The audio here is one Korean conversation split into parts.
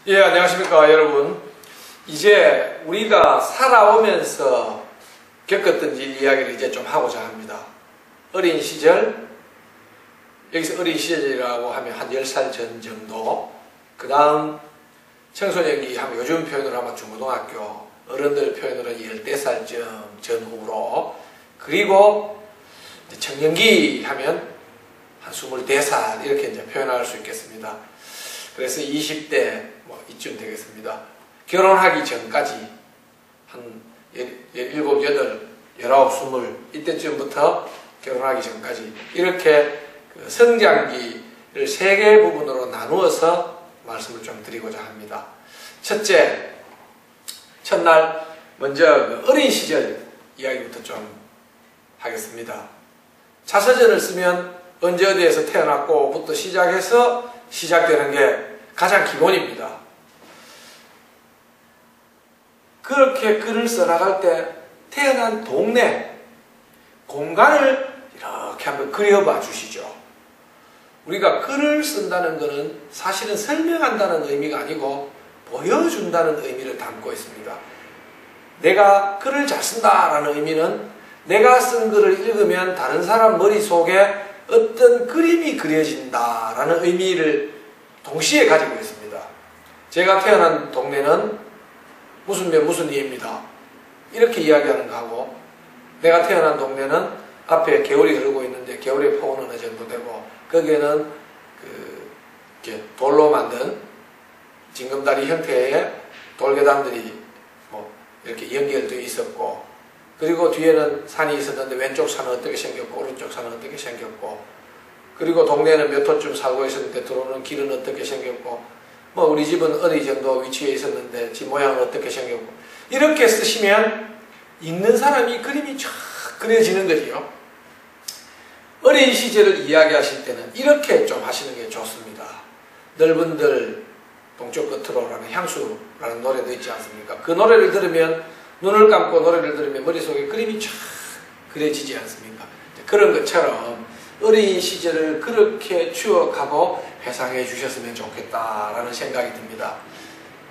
예, 안녕하십니까, 여러분. 이제 우리가 살아오면서 겪었던 일 이야기를 이제 좀 하고자 합니다. 어린 시절, 여기서 어린 시절이라고 하면 한 10살 전 정도, 그 다음 청소년기 하면 요즘 표현으로 하면 중고등학교, 어른들 표현으로 14살 전후로, 그리고 청년기 하면 한 24살 이렇게 이제 표현할 수 있겠습니다. 그래서 20대 뭐 이쯤 되겠습니다. 결혼하기 전까지 한 17, 18, 19, 20 이때쯤부터 결혼하기 전까지 이렇게 그 성장기를 3개 부분으로 나누어서 말씀을 좀 드리고자 합니다. 첫째, 첫날 먼저 그 어린 시절 이야기부터 좀 하겠습니다. 자서전을 쓰면 언제 어디에서 태어났고부터 시작해서 시작되는 게 가장 기본입니다. 그렇게 글을 써나갈 때 태어난 동네, 공간을 이렇게 한번 그려봐 주시죠. 우리가 글을 쓴다는 것은 사실은 설명한다는 의미가 아니고 보여준다는 의미를 담고 있습니다. 내가 글을 잘 쓴다라는 의미는 내가 쓴 글을 읽으면 다른 사람 머릿속에 어떤 그림이 그려진다라는 의미를 동시에 가지고 있습니다. 제가 태어난 동네는 무슨 몇 무슨 이입니다. 이렇게 이야기하는 거하고, 내가 태어난 동네는 앞에 개울이 흐르고 있는데 개울의 폭은 어느 정도 되고, 거기에는 이렇게 돌로 만든 징검다리 형태의 돌계단들이 뭐 이렇게 연결되어 있었고, 그리고 뒤에는 산이 있었는데 왼쪽 산은 어떻게 생겼고 오른쪽 산은 어떻게 생겼고, 그리고 동네에는 몇 호쯤 살고 있었는데 들어오는 길은 어떻게 생겼고, 뭐 우리 집은 어디 정도 위치에 있었는데 집 모양은 어떻게 생겼고, 이렇게 쓰시면 읽는 사람이 그림이 쫙 그려지는 거지요. 어린 시절을 이야기하실 때는 이렇게 좀 하시는 게 좋습니다. 넓은 들 동쪽 끝으로라는 향수라는 노래도 있지 않습니까? 그 노래를 들으면, 눈을 감고 노래를 들으면 머릿속에 그림이 쫙 그려지지 않습니까? 그런 것처럼 어린 시절을 그렇게 추억하고 회상해 주셨으면 좋겠다라는 생각이 듭니다.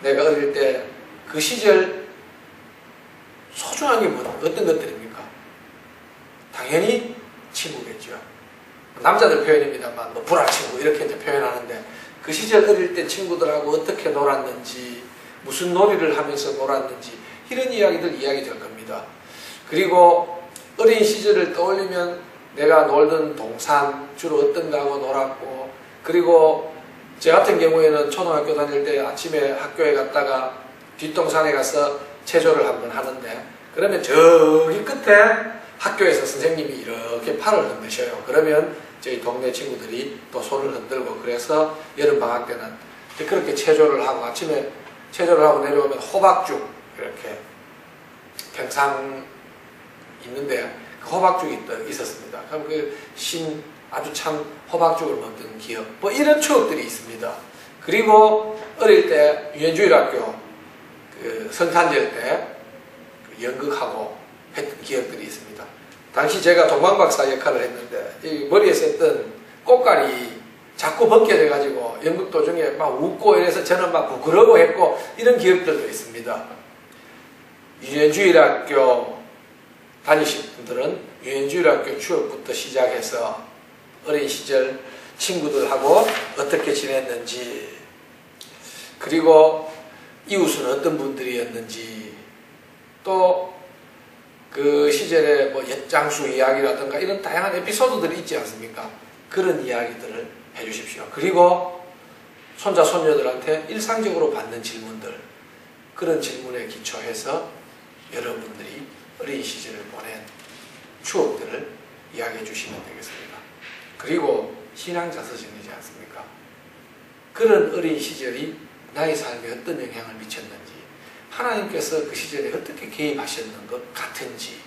내가 어릴 때 그 시절 소중한 게 어떤 것들입니까? 당연히 친구겠죠. 남자들 표현입니다만 뭐 불화친구 이렇게 이제 표현하는데, 그 시절 어릴 때 친구들하고 어떻게 놀았는지, 무슨 놀이를 하면서 놀았는지, 이런 이야기들 이야기 될 겁니다. 그리고 어린 시절을 떠올리면 내가 놀던 동산 주로 어떤 거하고 놀았고, 그리고 제 같은 경우에는 초등학교 다닐 때 아침에 학교에 갔다가 뒷동산에 가서 체조를 한번 하는데, 그러면 저기 끝에 학교에서 선생님이 이렇게 팔을 흔드셔요. 그러면 저희 동네 친구들이 또 손을 흔들고, 그래서 여름방학 때는 그렇게 체조를 하고, 아침에 체조를 하고 내려오면 호박죽 이렇게 평상 있는데 그 호박죽이 있었습니다. 그럼 그 아주 참 호박죽을 먹던 기억, 뭐 이런 추억들이 있습니다. 그리고 어릴 때 유엔주일학교 그 성탄절 때 연극하고 했던 기억들이 있습니다. 당시 제가 동방박사 역할을 했는데 이 머리에 썼던 꽃갈이 자꾸 벗겨져가지고 연극 도중에 막 웃고 이래서 저는 막 부끄러워했고, 이런 기억들도 있습니다. 유엔주일학교 다니신 분들은 유엔주일학교 추억부터 시작해서 어린 시절 친구들하고 어떻게 지냈는지, 그리고 이웃은 어떤 분들이었는지, 또 그 시절에 뭐 옛장수 이야기라든가 이런 다양한 에피소드들이 있지 않습니까? 그런 이야기들을 해주십시오. 그리고 손자 손녀들한테 일상적으로 받는 질문들, 그런 질문에 기초해서 여러분들이 어린 시절을 보낸 추억들을 이야기해 주시면 되겠습니다. 그리고 신앙자서전이지 않습니까? 그런 어린 시절이 나의 삶에 어떤 영향을 미쳤는지, 하나님께서 그 시절에 어떻게 개입하셨는 것 같은지,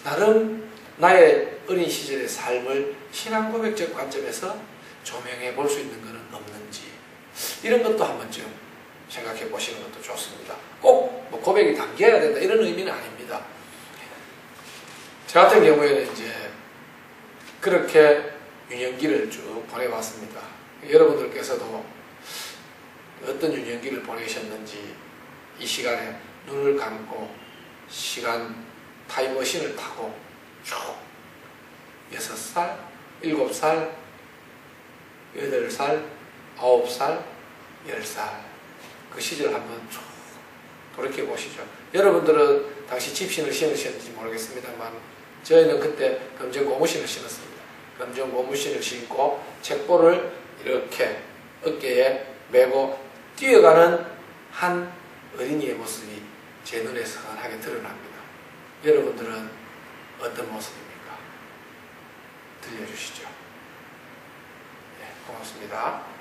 나름 나의 어린 시절의 삶을 신앙 고백적 관점에서 조명해 볼 수 있는 것은 없는지, 이런 것도 한 번쯤 생각해 보시는 것도 좋습니다. 꼭 뭐 고백이 담겨야 된다 이런 의미는 아닙니다. 저 같은 경우에는 이제 그렇게 유년기를 쭉 보내봤습니다. 여러분들께서도 어떤 어떤 유년기를 보내셨는지 이 시간에 눈을 감고 시간 타임머신을 타고 쭉 6살, 7살, 8살, 9살, 10살 그 시절 한번 쭉 돌이켜 보시죠. 여러분들은 당시 집신을 신으셨는지 모르겠습니다만 저희는 그때 검정 고무신을 신었습니다. 검정 고무신을 신고 책보를 이렇게 어깨에 메고 뛰어가는 한 어린이의 모습이 제 눈에 선하게 드러납니다. 여러분들은 어떤 모습입니까? 들려주시죠. 네, 고맙습니다.